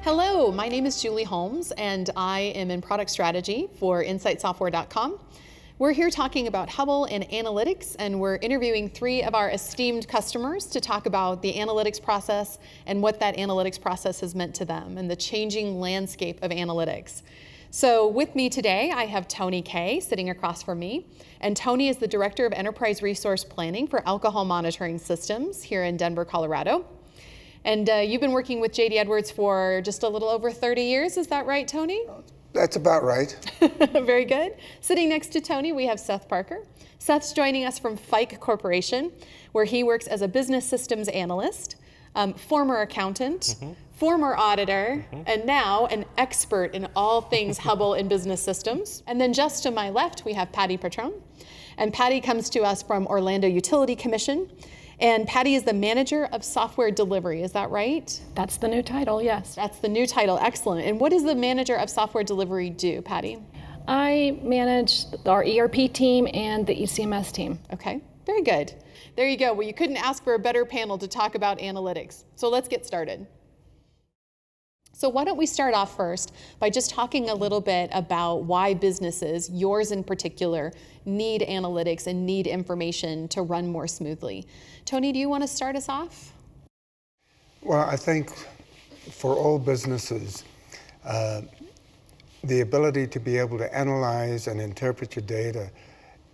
Hello, my name is Julie Holmes, and I am in product strategy for InsightSoftware.com. We're here talking about Hubble and analytics, and we're interviewing 3 of our esteemed customers to talk about the analytics process and what that analytics process has meant to them and the changing landscape of analytics. So with me today, I have Tony Kay sitting across from me, and Tony is the Director of Enterprise Resource Planning for Alcohol Monitoring Systems here in Denver, Colorado. And you've been working with JD Edwards for just a little over 30 years, is that right, Tony? That's about right. Very good. Sitting next to Tony, we have Seth Parker. Seth's joining us from Fike Corporation, where he works as a business systems analyst, former accountant, former auditor, and now an expert in all things Hubble and business systems. And then just to my left, we have Patty Patron. And Patty comes to us from Orlando Utility Commission. And Patty is the Manager of Software Delivery, is that right? That's the new title, yes. That's the new title, excellent. And what does the Manager of Software Delivery do, Patty? I manage our ERP team and the ECMS team. Okay, very good. There you go. Well, you couldn't ask for a better panel to talk about analytics. So let's get started. So why don't we start off first by just talking a little bit about why businesses, yours in particular, need analytics and need information to run more smoothly. Tony, do you want to start us off? Well, I think for all businesses, the ability to be able to analyze and interpret your data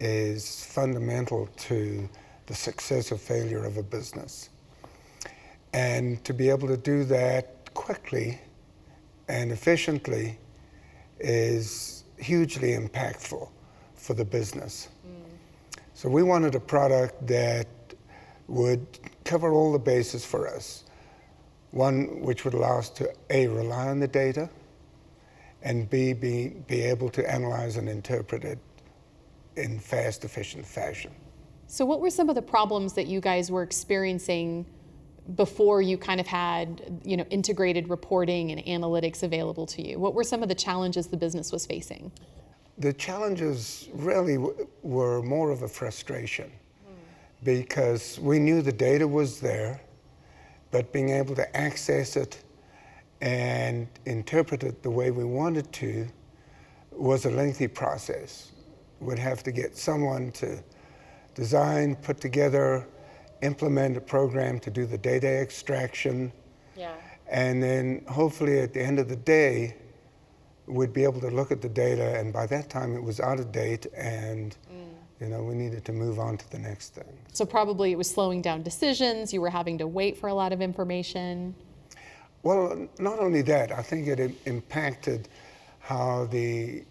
is fundamental to the success or failure of a business. And to be able to do that quickly and efficiently is hugely impactful for the business. So we wanted a product that would cover all the bases for us. One, which would allow us to A, rely on the data, and B, be able to analyze and interpret it in fast, efficient fashion. So what were some of the problems that you guys were experiencing before you kind of had, integrated reporting and analytics available to you? What were some of the challenges the business was facing? The challenges really were more of a frustration because we knew the data was there, but being able to access it and interpret it the way we wanted to was a lengthy process. We'd have to get someone to design, put together, implement a program to do the data extraction. Yeah. And then hopefully at the end of the day, we'd be able to look at the data, and by that time it was out of date, and we needed to move on to the next thing. So probably it was slowing down decisions, you were having to wait for a lot of information. Well, not only that, I think it impacted how the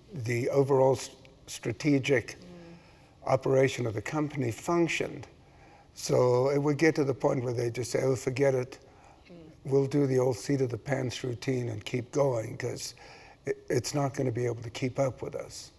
overall strategic operation of the company functioned. So it would get to the point where they just say, oh, forget it. We'll do the old seat of the pants routine and keep going because it's not going to be able to keep up with us.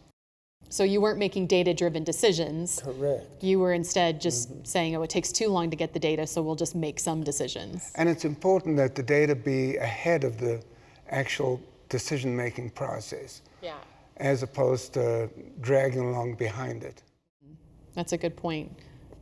So you weren't making data-driven decisions. Correct. You were instead just saying, oh, it takes too long to get the data, so we'll just make some decisions. And it's important that the data be ahead of the actual decision-making process. Yeah. As opposed to dragging along behind it. That's a good point.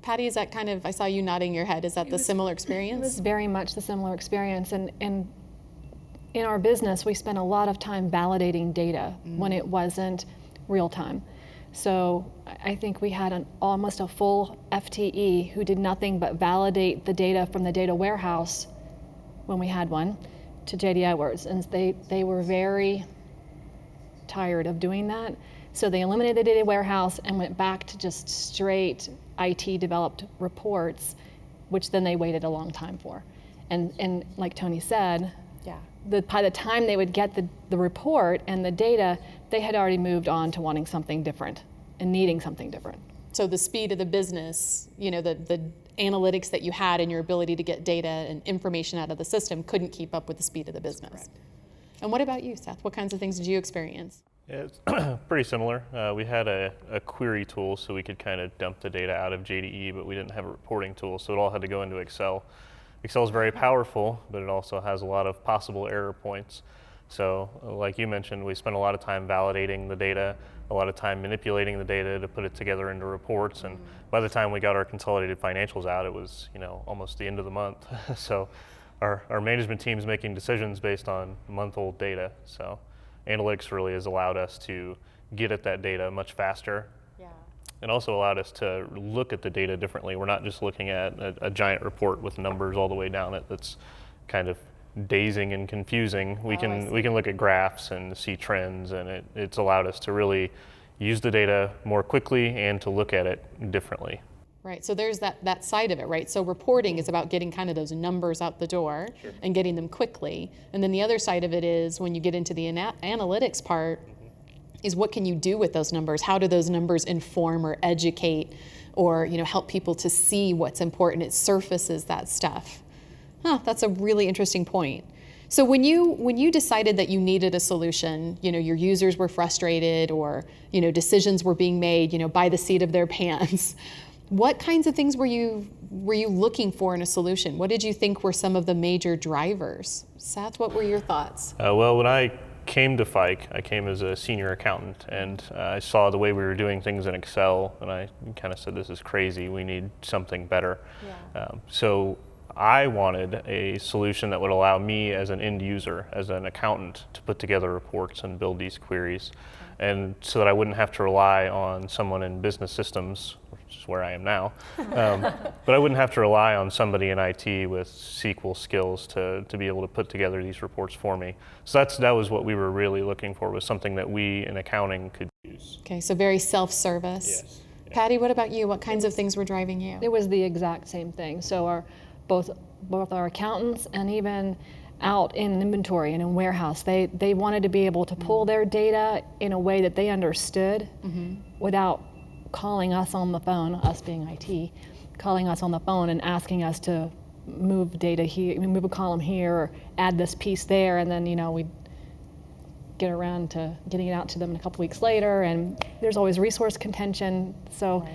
Patty, is that kind of, I saw you nodding your head, is that the similar experience? It was very much the similar experience. And in our business, we spent a lot of time validating data when it wasn't real time. So I think we had almost a full FTE who did nothing but validate the data from the data warehouse when we had one to JD Edwards. And they were very tired of doing that. So they eliminated the data warehouse and went back to just straight IT developed reports, which then they waited a long time for. And like Tony said, by the time they would get the report and the data, they had already moved on to wanting something different and needing something different. So the speed of the business, the analytics that you had and your ability to get data and information out of the system couldn't keep up with the speed of the business. Correct. And what about you, Seth? What kinds of things did you experience? Yeah, it's pretty similar. We had a query tool so we could kind of dump the data out of JDE, but we didn't have a reporting tool, so it all had to go into Excel. Excel is very powerful, but it also has a lot of possible error points. So like you mentioned, we spent a lot of time validating the data, a lot of time manipulating the data to put it together into reports. And by the time we got our consolidated financials out, it was almost the end of the month. So our management team's making decisions based on month-old data. So analytics really has allowed us to get at that data much faster. Yeah. And also allowed us to look at the data differently. We're not just looking at a giant report with numbers all the way down it that's kind of dazing and confusing. We can look at graphs and see trends, and it's allowed us to really use the data more quickly and to look at it differently. Right, so there's that side of it, right? So reporting is about getting kind of those numbers out the door and getting them quickly. And then the other side of it is when you get into the analytics part, is what can you do with those numbers? How do those numbers inform or educate or help people to see what's important? It surfaces that stuff. That's a really interesting point. So when you decided that you needed a solution, your users were frustrated or decisions were being made by the seat of their pants. What kinds of things were you looking for in a solution? What did you think were some of the major drivers? Seth, what were your thoughts? Well, when I came to FIKE, I came as a senior accountant, and I saw the way we were doing things in Excel, and I kind of said, this is crazy, we need something better. Yeah. So I wanted a solution that would allow me as an end user, as an accountant, to put together reports and build these queries. And so that I wouldn't have to rely on someone in business systems, which is where I am now, but I wouldn't have to rely on somebody in IT with SQL skills to be able to put together these reports for me. So that was what we were really looking for, was something that we in accounting could use. Okay, so very self-service. Yes. Yeah. Patty, what about you? What kinds of things were driving you? It was the exact same thing. So both our accountants and even out in inventory and in warehouse, they wanted to be able to pull their data in a way that they understood without calling us on the phone, us being IT, calling us on the phone and asking us to move data here, move a column here, or add this piece there, and then we'd get around to getting it out to them a couple weeks later, and there's always resource contention. So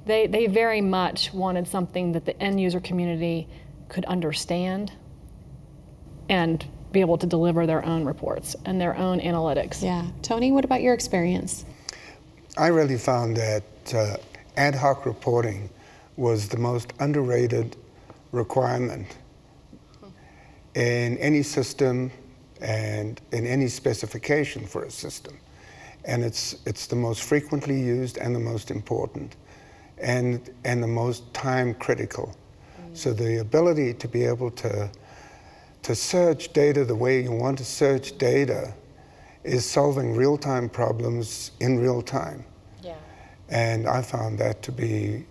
they very much wanted something that the end user community could understand and be able to deliver their own reports and their own analytics. Yeah. Tony, what about your experience? I really found that ad hoc reporting was the most underrated requirement in any system and in any specification for a system. And it's the most frequently used and the most important and the most time critical. So the ability to be able to search data the way you want to search data is solving real-time problems in real time. Yeah. And I found that to be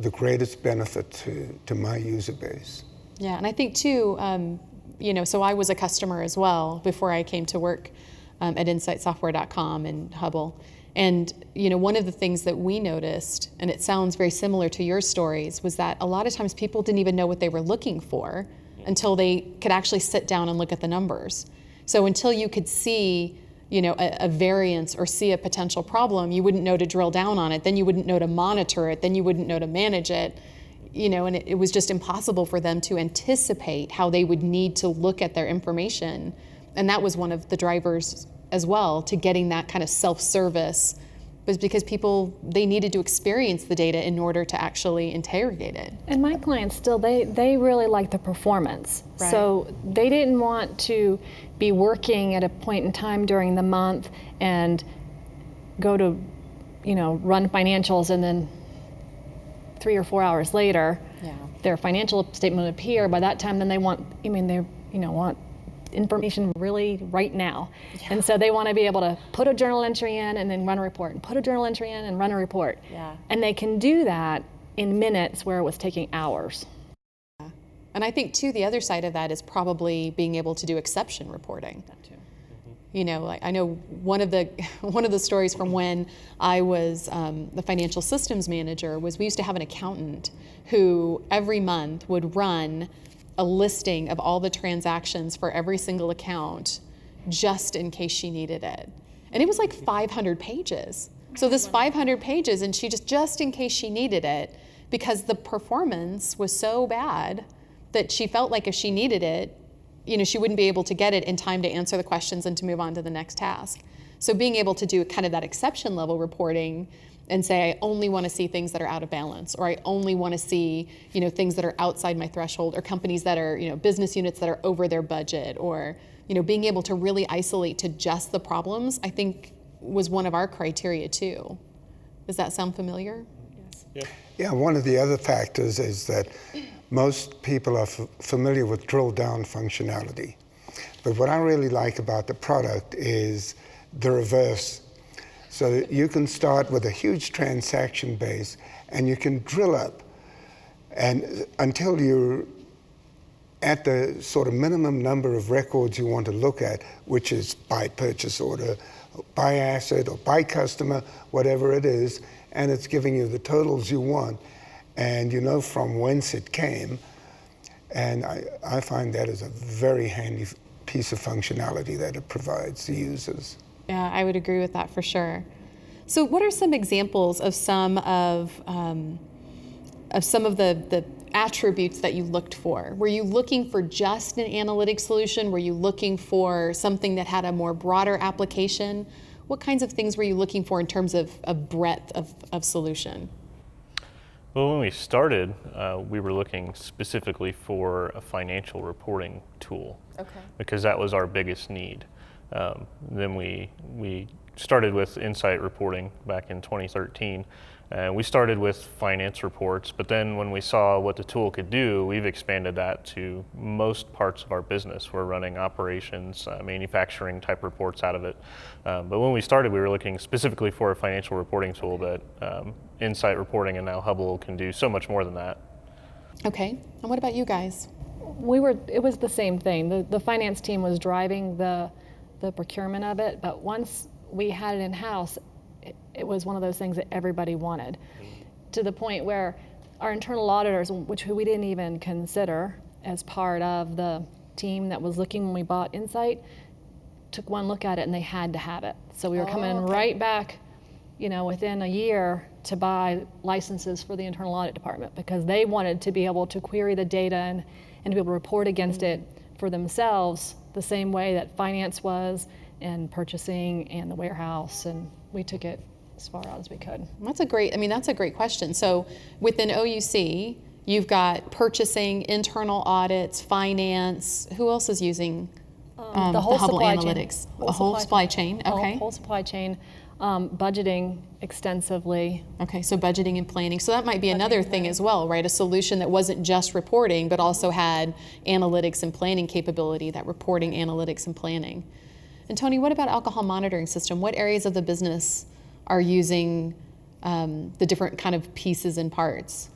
the greatest benefit to my user base. Yeah, and I think too, so I was a customer as well before I came to work at InsightSoftware.com and Hubble. And one of the things that we noticed, and it sounds very similar to your stories, was that a lot of times people didn't even know what they were looking for until they could actually sit down and look at the numbers. So until you could see a variance or see a potential problem, you wouldn't know to drill down on it, then you wouldn't know to monitor it, then you wouldn't know to manage it, and it was just impossible for them to anticipate how they would need to look at their information. And that was one of the drivers as well to getting that kind of self-service, was because they needed to experience the data in order to actually interrogate it. And my clients still, they really like the performance. Right. So they didn't want to be working at a point in time during the month and go to, run financials, and then 3 or 4 hours later, their financial statement would appear. By that time, then they want information really right now. Yeah. And so they want to be able to put a journal entry in and then run a report, and put a journal entry in and run a report. Yeah. And they can do that in minutes where it was taking hours. Yeah. And I think too, the other side of that is probably being able to do exception reporting. That too. I know one of the stories from when I was the financial systems manager was we used to have an accountant who every month would run a listing of all the transactions for every single account just in case she needed it. And it was like 500 pages. So this 500 pages, and she just in case she needed it, because the performance was so bad that she felt like if she needed it, she wouldn't be able to get it in time to answer the questions and to move on to the next task. So being able to do kind of that exception level reporting and say, I only want to see things that are out of balance, or I only want to see, things that are outside my threshold, or companies that are, business units that are over their budget, or, being able to really isolate to just the problems, I think was one of our criteria too. Does that sound familiar? Yeah. Yeah, one of the other factors is that most people are familiar with drill down functionality. But what I really like about the product is the reverse. So you can start with a huge transaction base and you can drill up and until you're at the sort of minimum number of records you want to look at, which is by purchase order, by asset, or by customer, whatever it is, and it's giving you the totals you want, and you know from whence it came. And I find that is a very handy piece of functionality that it provides the users. Yeah, I would agree with that for sure. So what are some examples of some of the attributes that you looked for? Were you looking for just an analytic solution? Were you looking for something that had a more broader application? What kinds of things were you looking for in terms of breadth of solution? Well, when we started, we were looking specifically for a financial reporting tool, because that was our biggest need. Then we started with insight reporting back in 2013. We started with finance reports, but then when we saw what the tool could do, we've expanded that to most parts of our business. We're running operations, manufacturing type reports out of it. But when we started, we were looking specifically for a financial reporting tool, but insight reporting and now Hubble can do so much more than that. Okay, and what about you guys? It was the same thing. The finance team was driving the procurement of it, but once we had it in-house, it was one of those things that everybody wanted, to the point where our internal auditors, which we didn't even consider as part of the team that was looking when we bought Insight, took one look at it and they had to have it. So we were coming right back, within a year to buy licenses for the internal audit department, because they wanted to be able to query the data and to be able to report against it for themselves the same way that finance was, and purchasing and the warehouse, and we took it as far out as we could. That's a great question. So within OUC, you've got purchasing, internal audits, finance. Who else is using the whole Hubble supply Analytics? Chain. The whole supply chain. Okay. Whole supply chain, budgeting extensively. Okay, so budgeting and planning. So that might be another thing as well, right? A solution that wasn't just reporting, but also had analytics and planning capability, that reporting, analytics, and planning. And Tony, what about alcohol monitoring system? What areas of the business are using the different kind of pieces and parts?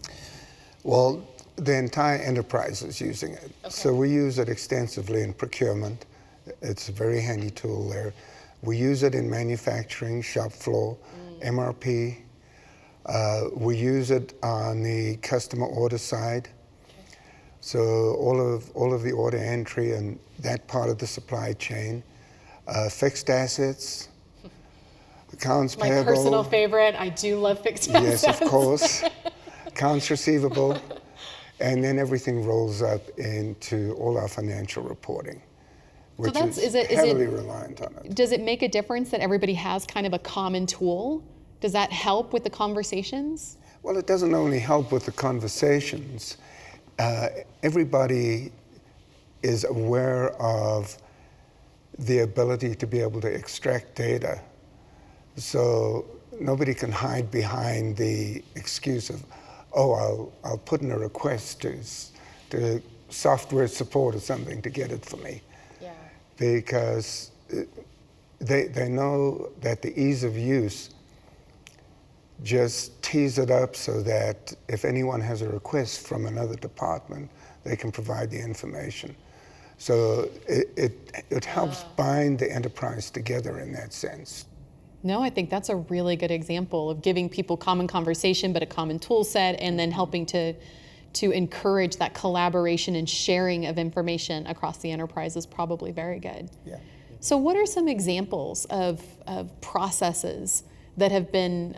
Well, the entire enterprise is using it. Okay. So we use it extensively in procurement. It's a very handy tool there. We use it in manufacturing, shop floor, MRP. We use it on the customer order side. Okay. So all of the order entry and that part of the supply chain. Fixed assets, accounts payable. My personal favorite. I do love fixed assets. Yes, of course. Accounts receivable. And then everything rolls up into all our financial reporting, which is heavily reliant on it. Does it make a difference that everybody has kind of a common tool? Does that help with the conversations? Well, it doesn't only help with the conversations. Everybody is aware of the ability to be able to extract data. So nobody can hide behind the excuse of, I'll put in a request to software support or something to get it for me. Yeah. Because they know that the ease of use just tees it up so that if anyone has a request from another department, they can provide the information. So it helps bind the enterprise together in that sense. No, I think that's a really good example of giving people common conversation, but a common tool set, and then helping to encourage that collaboration and sharing of information across the enterprise is probably very good. Yeah. So what are some examples of processes that have been,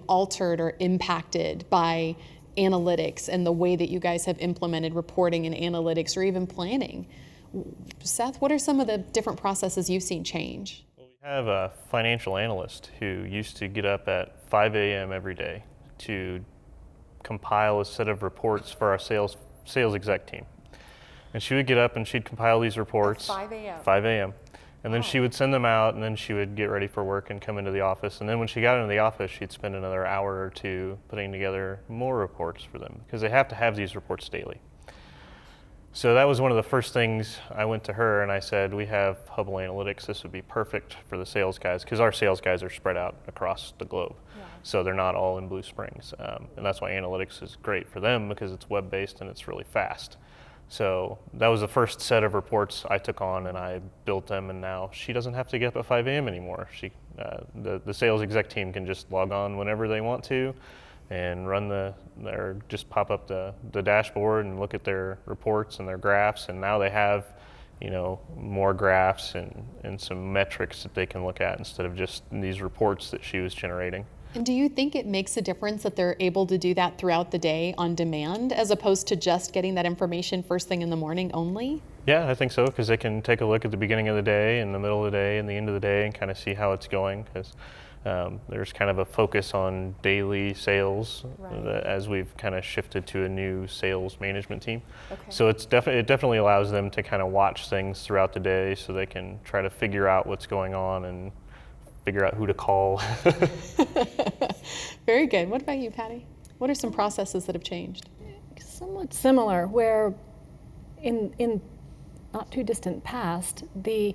altered or impacted by analytics and the way that you guys have implemented reporting and analytics or even planning? Seth, what are some of the different processes you've seen change? Well, we I have a financial analyst who used to get up at 5 a.m. every day to compile a set of reports for our sales exec team. And she would get up and she'd compile these reports. At 5 a.m. 5 a.m. And then she would send them out, and then she would get ready for work and come into the office. And then when she got into the office, she'd spend another hour or two putting together more reports for them, because they have to have these reports daily. So that was one of the first things. I went to her and I said, we have Hubble Analytics. This would be perfect for the sales guys, because our sales guys are spread out across the globe. Yeah. So they're not all in Blue Springs. And that's why analytics is great for them, because it's web-based and it's really fast. So that was the first set of reports I took on, and I built them, and now she doesn't have to get up at 5 a.m. anymore. The sales exec team can just log on whenever they want to and run or just pop up the dashboard and look at their reports and their graphs, and now they have, more graphs and some metrics that they can look at instead of just these reports that she was generating. And do you think it makes a difference that they're able to do that throughout the day on demand, as opposed to just getting that information first thing in the morning only? Yeah, I think so, because they can take a look at the beginning of the day, in the middle of the day, and the end of the day, and kind of see how it's going, because there's kind of a focus on daily sales, right, as we've kind of shifted to a new sales management team. Okay. So it definitely allows them to kind of watch things throughout the day, so they can try to figure out what's going on and figure out who to call. Very good. What about you, Patty? What are some processes that have changed? Somewhat similar, where in not too distant past, the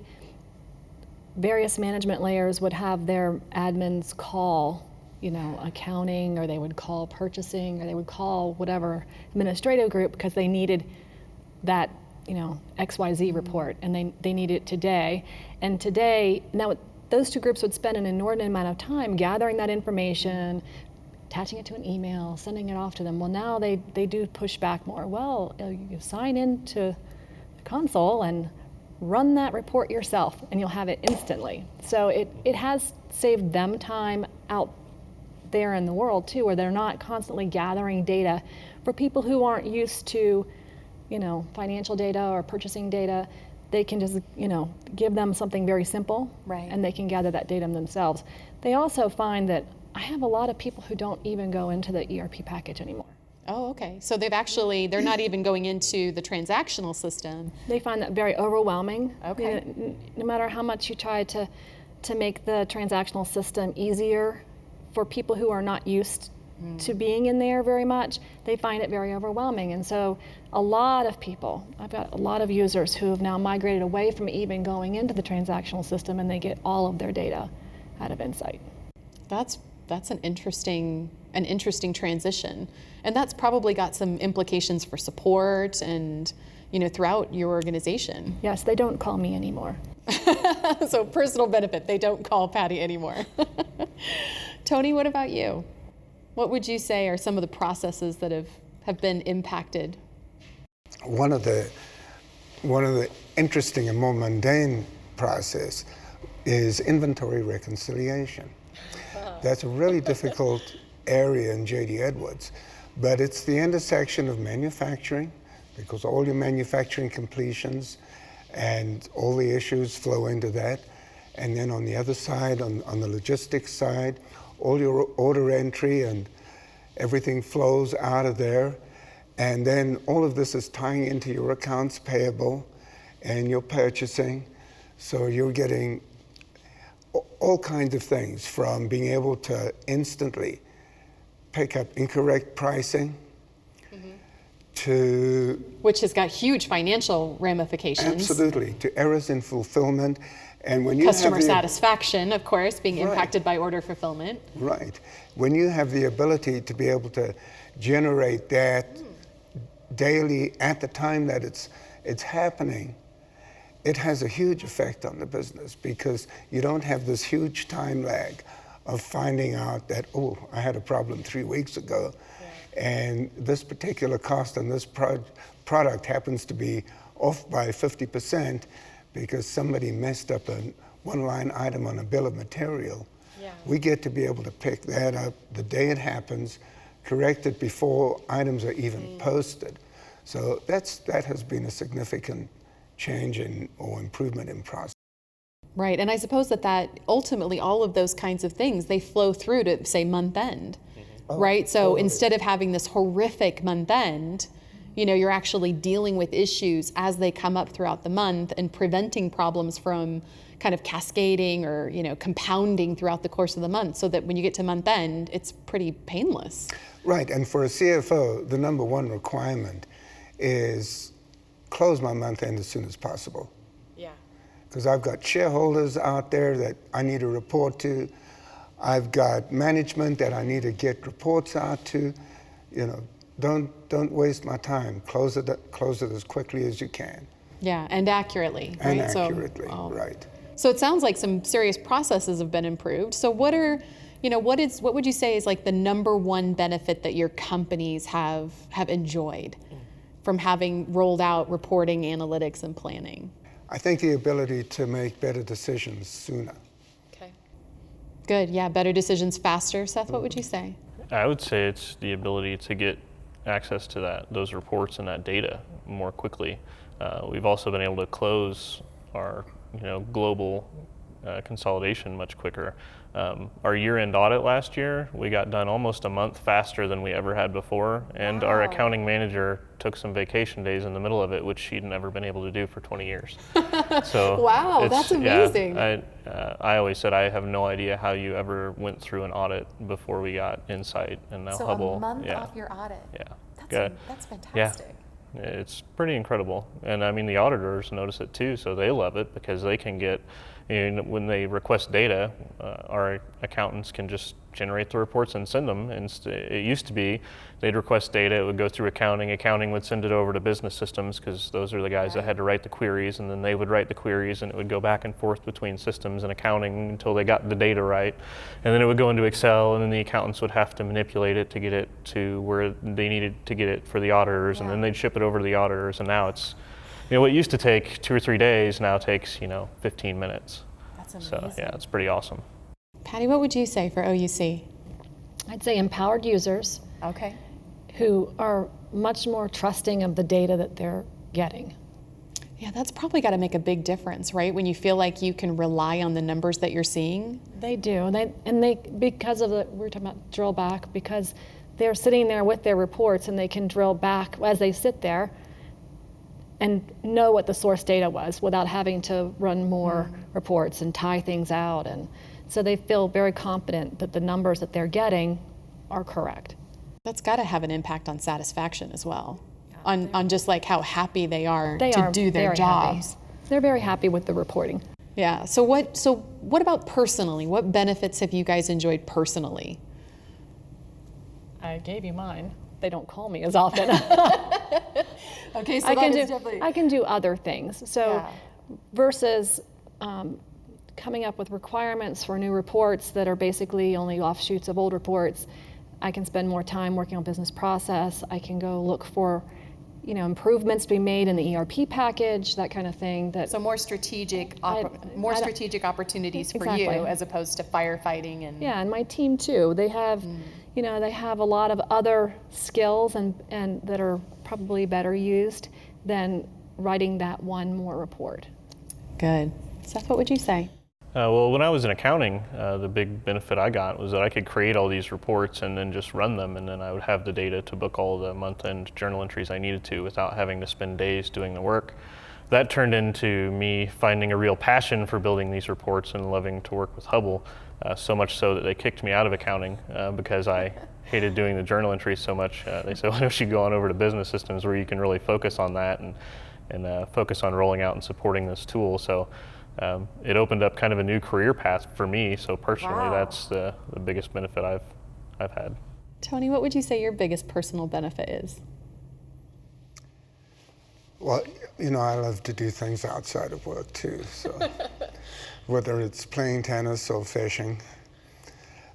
various management layers would have their admins call, accounting, or they would call purchasing, or they would call whatever administrative group, because they needed that, XYZ report, and they need it today. And today, now those two groups would spend an inordinate amount of time gathering that information, attaching it to an email, sending it off to them. Well, now they do push back more. Well, you sign into the console and run that report yourself, and you'll have it instantly. So it has saved them time out there in the world too, where they're not constantly gathering data. For people who aren't used to, financial data or purchasing data, they can just, give them something very simple, right, and they can gather that data themselves. They also find that I have a lot of people who don't even go into the ERP package anymore. Oh, okay. So they're not even going into the transactional system. They find that very overwhelming. Okay. No matter how much you try to make the transactional system easier for people who are not used to being in there very much, they find it very overwhelming. And so a lot of people, I've got a lot of users who have now migrated away from even going into the transactional system, and they get all of their data out of Insight. That's an interesting transition. And that's probably got some implications for support and, throughout your organization. Yes, they don't call me anymore. So personal benefit, they don't call Patty anymore. Tony, what about you? What would you say are some of the processes that have been impacted? One of the interesting and more mundane process is inventory reconciliation. That's a really difficult area in J.D. Edwards, but it's the intersection of manufacturing, because all your manufacturing completions and all the issues flow into that. And then on the other side, on the logistics side, all your order entry and everything flows out of there. And then all of this is tying into your accounts payable and your purchasing. So you're getting all kinds of things, from being able to instantly pick up incorrect pricing to... Which has got huge financial ramifications. Absolutely, to errors in fulfillment. And when you Customer have satisfaction, of course, being Right. impacted by order fulfillment. Right. When you have the ability to be able to generate that daily at the time that it's happening, it has a huge effect on the business, because you don't have this huge time lag of finding out that, oh, I had a problem 3 weeks ago, and this particular cost on this product happens to be off by 50% because somebody messed up a one-line item on a bill of material. Yeah. We get to be able to pick that up the day it happens, correct it before items are even posted. So that has been a significant change or improvement in process. Right, and I suppose that ultimately all of those kinds of things, they flow through to, say, month end, right? So totally. instead of having this horrific month end, you're actually dealing with issues as they come up throughout the month and preventing problems from kind of cascading or, compounding throughout the course of the month, so that when you get to month end, it's pretty painless. Right, and for a CFO, the number one requirement is close my month end as soon as possible. Yeah. Because I've got shareholders out there that I need to report to. I've got management that I need to get reports out to. Don't waste my time. Close it as quickly as you can. Yeah, and accurately. Right? And accurately, right. So it sounds like some serious processes have been improved. So what would you say is like the number one benefit that your companies have enjoyed from having rolled out reporting, analytics, and planning? I think the ability to make better decisions sooner. Okay. Good. Yeah, better decisions faster. Seth, what would you say? I would say it's the ability to get access to those reports and that data more quickly. We've also been able to close our global consolidation much quicker. Our year-end audit last year, we got done almost a month faster than we ever had before, and our accounting manager took some vacation days in the middle of it, which she'd never been able to do for 20 years. So wow, that's amazing. Yeah, I always said I have no idea how you ever went through an audit before we got Insight and now Hubble. So a month off your audit. Yeah. That's fantastic. Yeah. It's pretty incredible. And I mean, the auditors notice it too, so they love it because they can get, when they request data, our accountants can just generate the reports and send them. And it used to be they'd request data, it would go through accounting would send it over to business systems because those are the guys that had to write the queries, and then they would write the queries and it would go back and forth between systems and accounting until they got the data right. And then it would go into Excel, and then the accountants would have to manipulate it to get it to where they needed to get it for the auditors, and then they'd ship it over to the auditors, and now it's, what used to take 2 or 3 days now takes, 15 minutes. That's amazing. So yeah, it's pretty awesome. Patty, what would you say for OUC? I'd say empowered users Okay. who are much more trusting of the data that they're getting. Yeah, that's probably got to make a big difference, right? When you feel like you can rely on the numbers that you're seeing. They do, and they because of we're talking about drill back, because they're sitting there with their reports and they can drill back as they sit there and know what the source data was without having to run more reports and tie things out, and so they feel very confident that the numbers that they're getting are correct. That's got to have an impact on satisfaction as well, on just like how happy they are to do their jobs. Happy. They're very happy with the reporting. Yeah. So what about personally? What benefits have you guys enjoyed personally? I gave you mine. They don't call me as often. Okay, so I can do other things. So versus coming up with requirements for new reports that are basically only offshoots of old reports, I can spend more time working on business process. I can go look for, improvements to be made in the ERP package, that kind of thing. So more strategic opportunities for Exactly. you as opposed to firefighting and. Yeah, and my team too. They have, they have a lot of other skills and that are probably better used than writing that one more report. Good. Seth, what would you say? Well, when I was in accounting, the big benefit I got was that I could create all these reports and then just run them, and then I would have the data to book all the month-end journal entries I needed to without having to spend days doing the work. That turned into me finding a real passion for building these reports and loving to work with Hubble, so much so that they kicked me out of accounting because I hated doing the journal entries so much. They said, why don't you go on over to business systems where you can really focus on that and focus on rolling out and supporting this tool. So it opened up kind of a new career path for me. So personally, that's the biggest benefit I've had. Tony, what would you say your biggest personal benefit is? Well, I love to do things outside of work too. So whether it's playing tennis or fishing,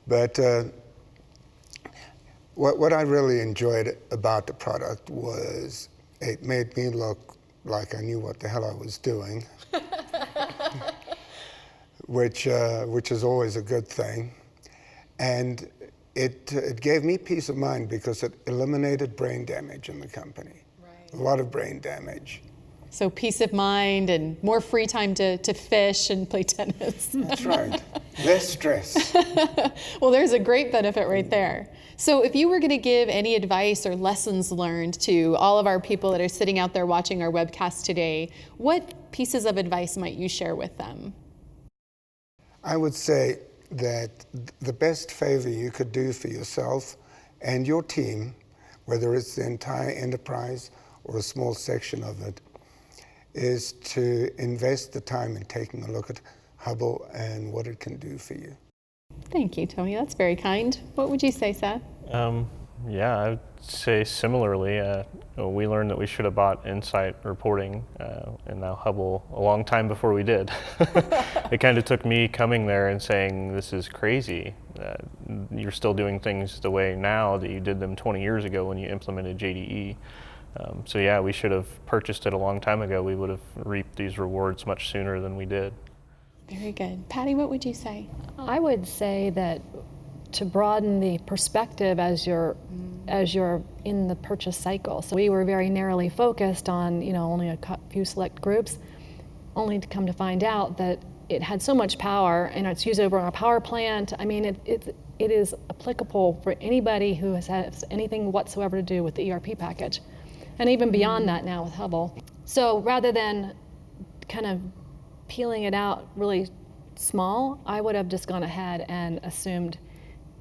but what I really enjoyed about the product was it made me look like I knew what the hell I was doing. Which is always a good thing, and it gave me peace of mind because it eliminated brain damage in the company. Right. A lot of brain damage. So peace of mind and more free time to fish and play tennis. That's right. Less stress. Well, there's a great benefit right there. So if you were going to give any advice or lessons learned to all of our people that are sitting out there watching our webcast today, what pieces of advice might you share with them? I would say that the best favor you could do for yourself and your team, whether it's the entire enterprise or a small section of it, is to invest the time in taking a look at Hubble and what it can do for you. Thank you, Tony. That's very kind. What would you say, Seth? Yeah, I would say similarly. We learned that we should have bought Insight reporting and now Hubble a long time before we did. It kind of took me coming there and saying, this is crazy. You're still doing things the way now that you did them 20 years ago when you implemented JDE. So yeah, we should have purchased it a long time ago. We would have reaped these rewards much sooner than we did. Very good. Patty, what would you say? I would say that to broaden the perspective as you're in the purchase cycle. So we were very narrowly focused on only a few select groups, only to come to find out that it had so much power and it's used over on a power plant. I mean, it is applicable for anybody who has anything whatsoever to do with the ERP package, and even beyond that now with Hubble. So rather than kind of peeling it out really small, I would have just gone ahead and assumed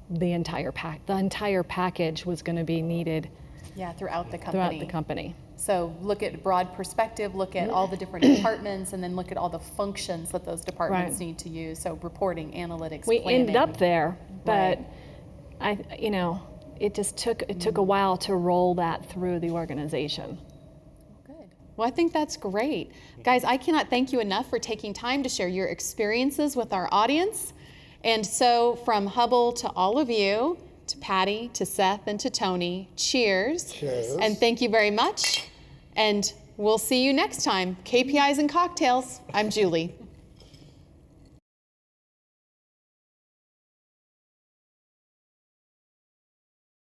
the entire package was going to be needed. Yeah, throughout the company. Throughout the company. So look at broad perspective, look at all the different departments, and then look at all the functions that those departments need to use. So reporting, analytics, we planning. ended up there, but Right. it just took a while to roll that through the organization. Good. Well, I think that's great. Guys, I cannot thank you enough for taking time to share your experiences with our audience. And so from Hubble to all of you, to Patty, to Seth, and to Tony, cheers. Cheers. And thank you very much. And we'll see you next time. KPIs and cocktails. I'm Julie.